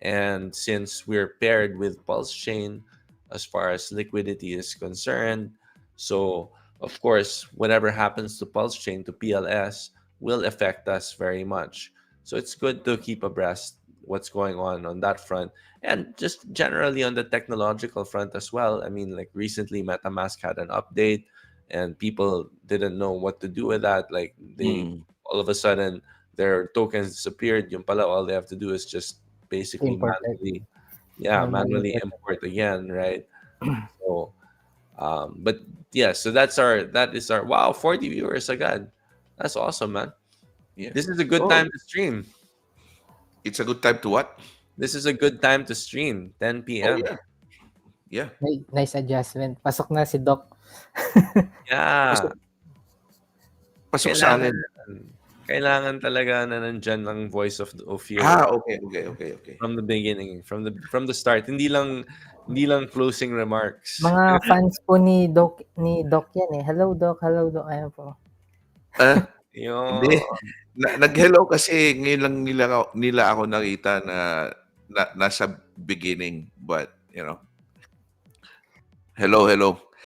And since we're paired with Pulse Chain as far as liquidity is concerned, so of course, whatever happens to Pulse Chain, to PLS, will affect us very much. So it's good to keep abreast what's going on that front, and just generally on the technological front as well. I mean, like recently MetaMask had an update and people didn't know what to do with that. Like they Mm. all of a sudden their tokens disappeared. Yung pala, all they have to do is just basically Imported. manually, yeah, Manually manually imported. import again, right? So but yeah, so that is our wow, 40 viewers again. That's awesome, man. Yeah. This is a good Oh, time to stream. it's a good time to what? This is a good time to stream, 10 Oh p.m. yeah. Yeah. Nice adjustment. Pasok na si Doc. Yeah, Pasok, pasok sa kailangan alin? kailangan talaga na nandiyan ang voice of your Ah, okay, okay, okay, okay. from the beginning, from the start. Hindi lang closing remarks. Mga fans po ni Doc yan eh. Hello Doc, hello Doc. Ayan po. Ah, hindi. Yo, Nag-hello kasi ngayon lang nila ako nakita na nasa beginning, but hello, hello.